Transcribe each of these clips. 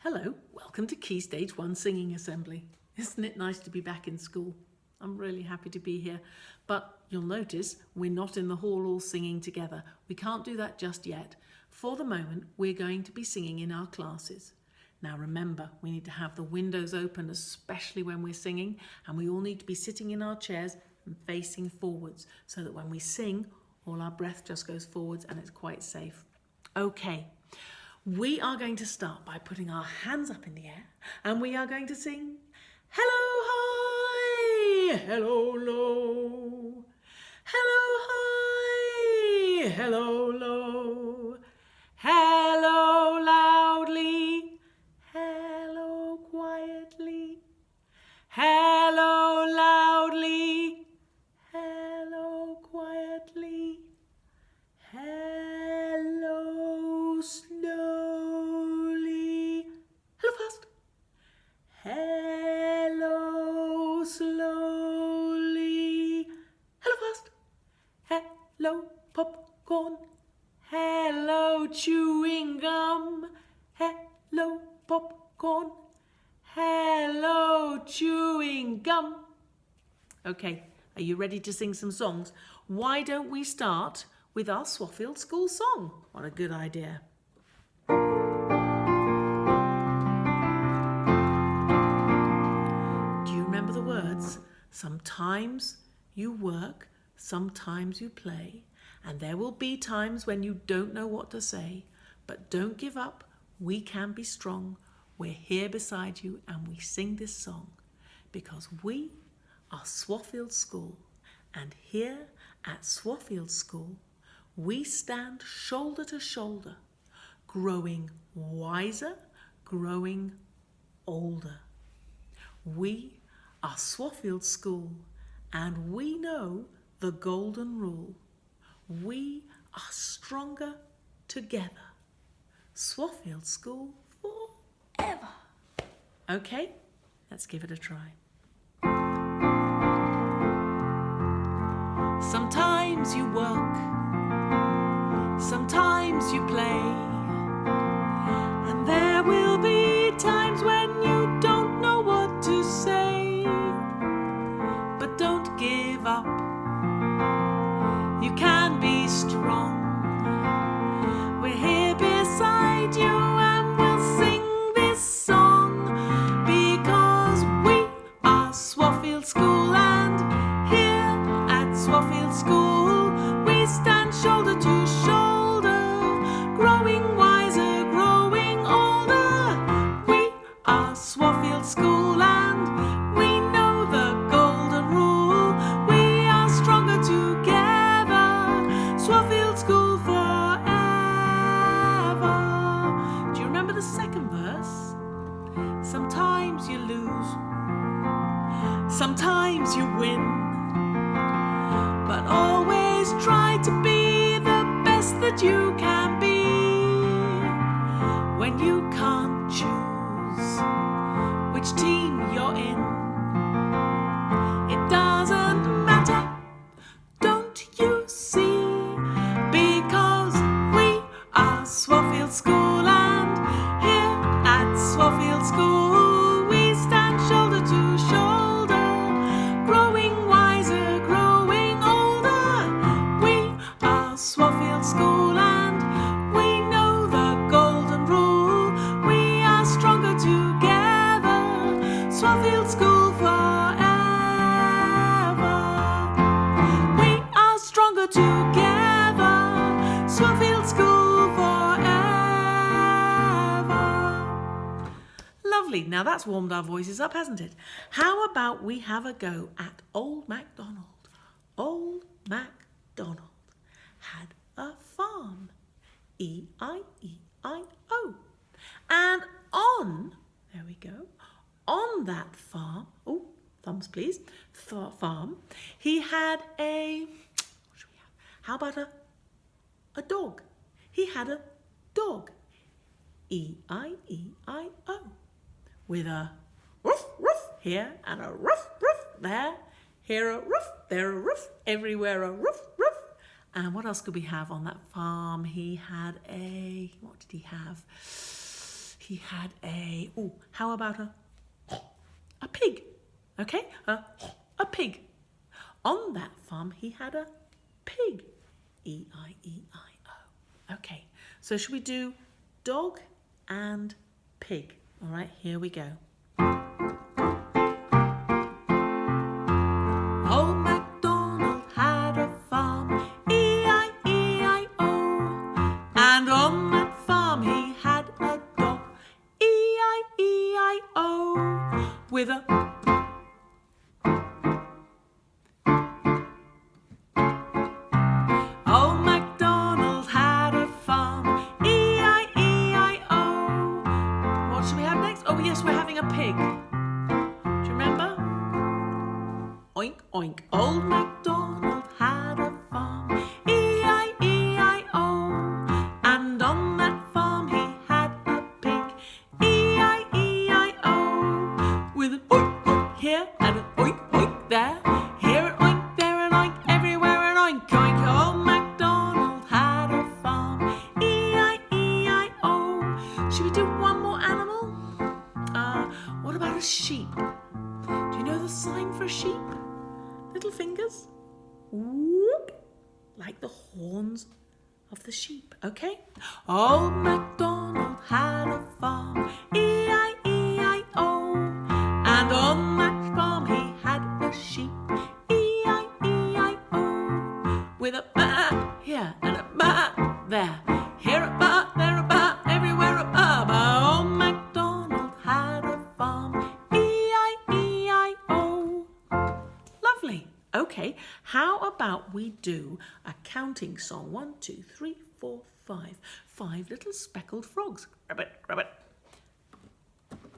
Hello, welcome to Key Stage 1 Singing Assembly. Isn't it nice to be back in school? I'm really happy to be here, but you'll notice we're not in the hall all singing together. We can't do that just yet. For the moment, we're going to be singing in our classes. Now remember, we need to have the windows open, especially when we're singing, and we all need to be sitting in our chairs and facing forwards so that when we sing, all our breath just goes forwards and it's quite safe. Okay. We are going to start by putting our hands up in the air and we are going to sing hello high, hello low, hello high, hello low, hello loudly, hello quietly, hello loudly, hello quietly, hello slowly, hello fast, hello slowly, hello fast, hello popcorn, hello chewing gum, hello popcorn, hello chewing gum. Okay, are you ready to sing some songs? Why don't we start with our Swafield School song? What a good idea. Do you remember the words? Sometimes you work, sometimes you play, and there will be times when you don't know what to say, but don't give up, we can be strong. We're here beside you and we sing this song because we are Swafield School, and here at Swafield School we stand shoulder to shoulder, growing wiser, growing older. We are Swafield School and we know the golden rule. We are stronger together. Swafield School forever. Okay, let's give it a try. Sometimes you work, sometimes you play, and there will be times when you don't know what to say, but don't give up, you can be strong. We're here beside you and we'll sing this song because we are Swafield School, and here at Swafield School we stand shoulder to shoulder, growing wiser, growing older. We are Swafield School and we know the golden rule. We are stronger together. Swafield School forever. Do you remember the second verse? Sometimes you lose, sometimes you win, but always try to be the best that you can be. When you can't choose which team you're in, it doesn't matter, don't you see? Because we are Swafield School, and here at Swafield School we stand shoulder to shoulder, growing wiser, growing older. We are Swafield School and we know the golden rule. We are stronger together. Swafield School forever. We are stronger together. Swafield School forever. Lovely. Now that's warmed our voices up, hasn't it? How about we have a go at Old MacDonald? Old MacDonald had a farm, E-I-E-I-O. And there we go, on that farm, oh, thumbs please, farm, he had what should we have? How about a dog? He had a dog, E-I-E-I-O, with a roof, roof here and a roof, roof there. Here a roof, there a roof, everywhere a roof, roof. And what else could we have on that farm? He had what did he have? he had how about a pig? Okay, a pig. On that farm, he had a pig. E-I-E-I-O. Okay, so should we do dog and pig? All right, here we go. Old MacDonald had a farm, E-I-E-I-O. And on that farm he had a dog, E-I-E-I-O. With a Old MacDonald had a farm, E-I-E-I-O. What should we have next? Oh yes, we're having a pig. Do you remember? Oink, oink. Old MacDonald had a farm, E-I-E-I-O. And on that farm he had a pig, E-I-E-I-O. With an oink, oink here and an oink, oink there. Here an oink, there an oink, everywhere an oink, oink. Old MacDonald had a farm, E-I-E-I-O. Should we do one more animal? What about a sheep? Do you know the sign for a sheep? Little fingers, whoop, like the horns of the sheep, okay? Old MacDonald had a farm, E-I-E-I-O. And on that farm he had a sheep, E-I-E-I-O. With a ba here and a ba there. Here a ba, there a ba, everywhere a ba. Old MacDonald had a farm, E-I-E-I-O. Lovely. Okay, how about we do a counting song? 1, 2, 3, 4, 5. 5 little speckled frogs. Rabbit, rabbit.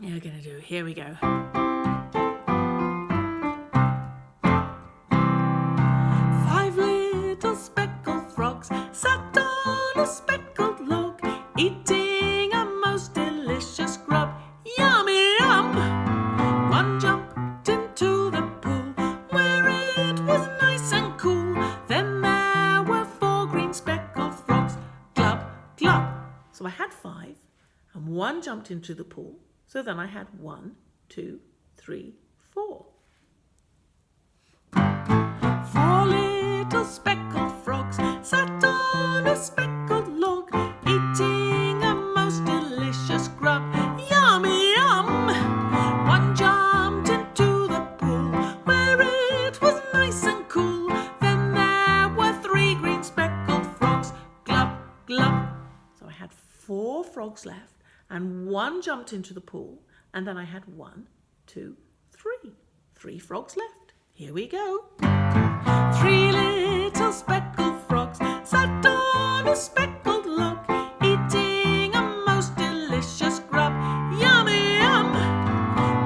You're going to do it. Here we go. 5 little speckled frogs sat on a speckled log, eating a most delicious grub. Yummy, yum! One jumped into the pool where it was nice and cool. Then there were 4 green speckled frogs. Glub, glub. So I had 5 and one jumped into the pool. So then I had 1, 2, 3, 4. 4 little speckled frogs sat on a speckled log, eating a most delicious grub. Yummy, yum! One jumped into the pool where it was nice and cool. Then there were 3 green speckled frogs. Glub, glub. So I had 4 frogs left and one jumped into the pool, and then I had 1, 2, 3. 3 frogs left. Here we go. 3 little speckled frogs sat on a speckled log, eating a most delicious grub. Yummy, yum!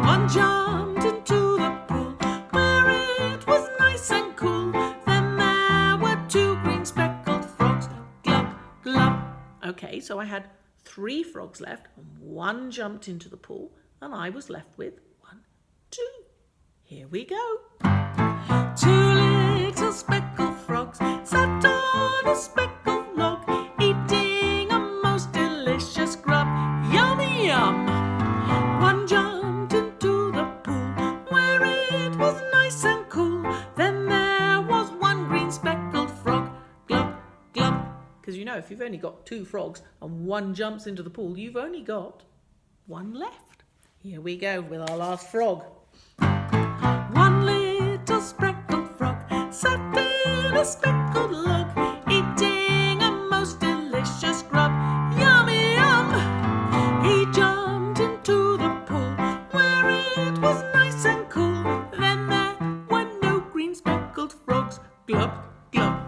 One jumped into the pool where it was nice and cool. Then there were 2 green speckled frogs. Glub, glub. Okay, so I had 3 frogs left and one jumped into the pool, and I was left with 1, 2. Here we go. 2 little speckled frogs sat on a speckled log, eating a most delicious grub. Yummy, yum! One jumped into the pool where it was nice and cool. Then there was 1 green speckled frog. Glub, glub. Because you know, if you've only got 2 frogs and one jumps into the pool, you've only got 1 left. Here we go with our last frog. 1 little speckled frog sat in a speckled log, eating a most delicious grub. Yummy, yum! He jumped into the pool where it was nice and cool. Then there were no green speckled frogs. Glub, glub.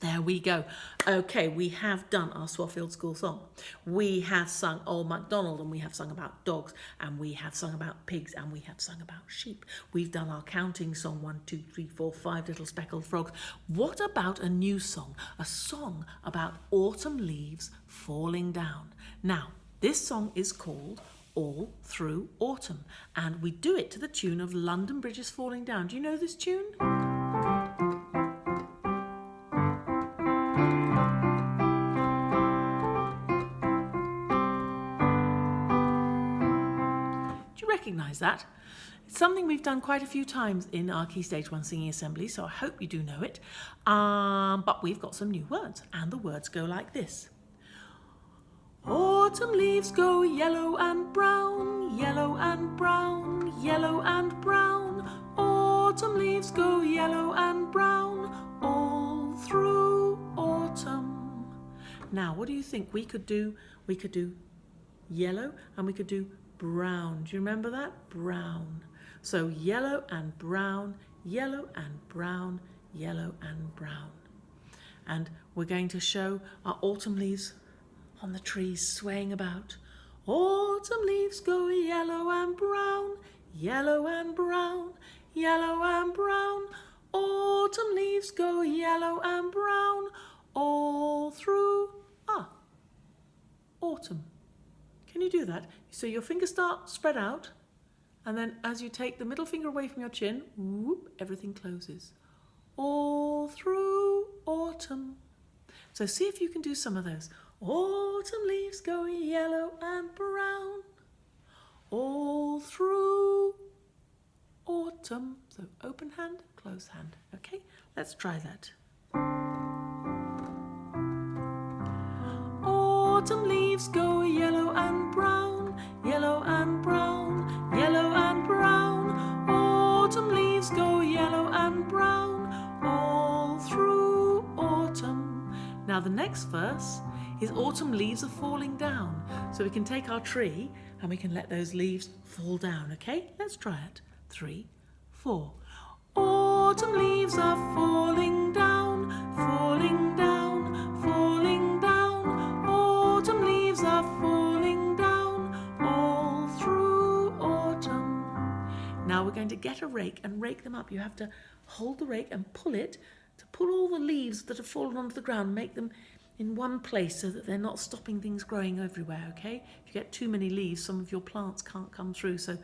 There we go. Okay, we have done our Swafield School song. We have sung Old MacDonald, and we have sung about dogs, and we have sung about pigs, and we have sung about sheep. We've done our counting song, 1, 2, 3, 4, 5 little speckled frogs. What about a new song? A song about autumn leaves falling down. Now, this song is called All Through Autumn, and we do it to the tune of London Bridges Falling Down. Do you know this tune? recognise that? It's something we've done quite a few times in our Key Stage 1 singing assembly, so I hope you do know it. But we've got some new words, and the words go like this. Autumn leaves go yellow and brown, yellow and brown, yellow and brown. Autumn leaves go yellow and brown all through autumn. Now, what do you think we could do? We could do yellow and we could do brown. Do you remember that? Brown. So yellow and brown, yellow and brown, yellow and brown. And we're going to show our autumn leaves on the trees swaying about. Autumn leaves go yellow and brown, yellow and brown, yellow and brown. Autumn leaves go yellow and brown all through autumn. Can you do that? So your fingers start spread out, and then as you take the middle finger away from your chin, whoop, everything closes. All through autumn. So see if you can do some of those. Autumn leaves go yellow and brown all through autumn. So open hand, close hand. Okay, let's try that. Autumn leaves go yellow and brown, yellow and brown, yellow and brown. Autumn leaves go yellow and brown all through autumn. Now the next verse is autumn leaves are falling down. So we can take our tree and we can let those leaves fall down, okay? Let's try it. 3, 4. Autumn leaves are falling down, falling down, falling down. Autumn leaves are falling down all through autumn. Now we're going to get a rake and rake them up. You have to hold the rake and pull it to pull all the leaves that have fallen onto the ground, make them in one place so that they're not stopping things growing everywhere, okay? If you get too many leaves, some of your plants can't come through, so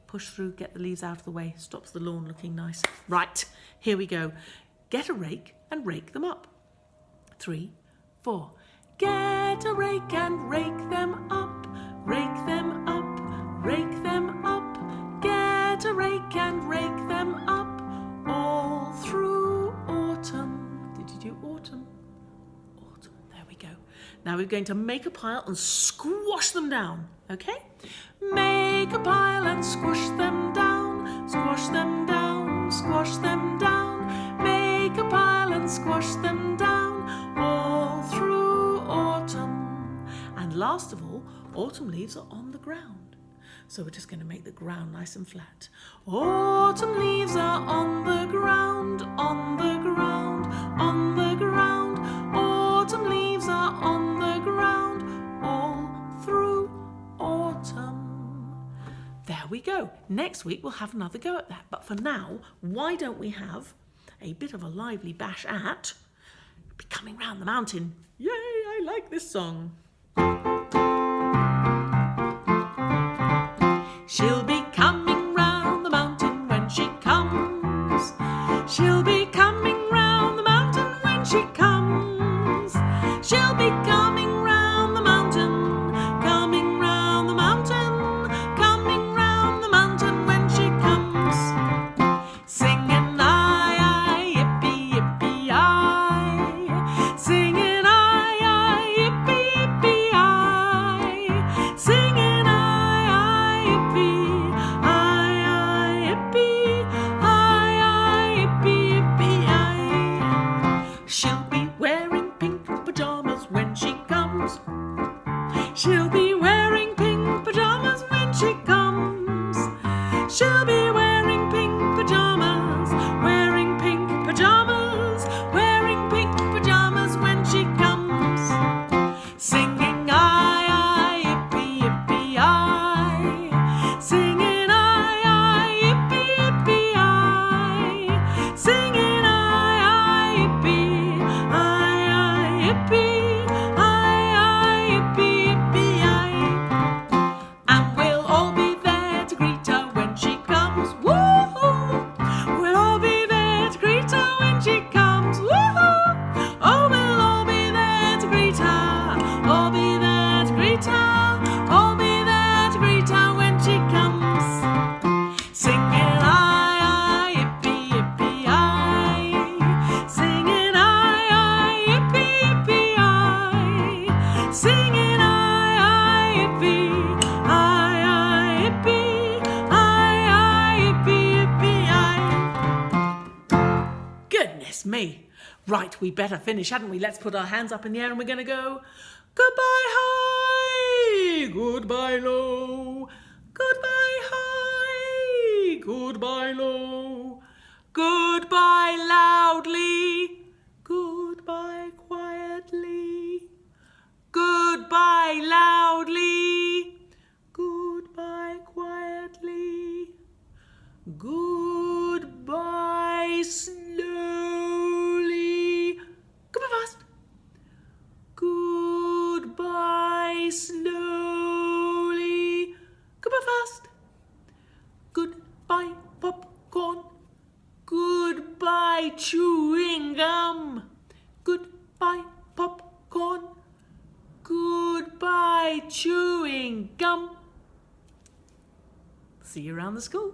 push through, get the leaves out of the way, stops the lawn looking nice. Right, here we go. Get a rake and rake them up. 3, 4. Get a rake and rake them up, rake them up, rake them up. Get a rake and rake them up all through autumn. Did you do autumn? Now we're going to make a pile and squash them down, okay? Make a pile and squash them down, squash them down, squash them down. Make a pile and squash them down all through autumn. And last of all, autumn leaves are on the ground. So we're just going to make the ground nice and flat. Autumn leaves are on the ground, on the ground, on the ground. Autumn leaves are on the ground all through autumn. There we go. Next week we'll have another go at that. But for now, why don't we have a bit of a lively bash at Be Coming Round the Mountain? Yay, I like this song. She'll be coming round the mountain when she comes. She'll be coming round the mountain when she comes. She'll be coming round the mountain, coming round the mountain, coming round the mountain when she comes. Singing aye, yippee, yippee, aye. Singing aye, yippee, yippee, aye. Singing aye, yippee, aye, yippee, aye, yippee, yippee, aye. She'll be wearing pink pajamas when she comes. She'll be wearing pink pajamas when she comes. She'll be wearing pink pajamas, wearing pink pajamas, wearing pink pajamas when she comes. Singing aye, yippee, yippee, aye. Singing aye, yippee, yippee, aye. Singing aye, yippee, aye, yippee, aye, yippee, yippee, aye. Okay, right, we better finish, hadn't we? Let's put our hands up in the air and we're going to go goodbye high, goodbye low, goodbye high, goodbye low, goodbye loudly, goodbye quietly, goodbye loudly, goodbye quietly, goodbye slowly, goodbye fast, goodbye slowly, goodbye fast, goodbye popcorn, goodbye chewing gum, goodbye popcorn, goodbye chewing gum. See you around the school.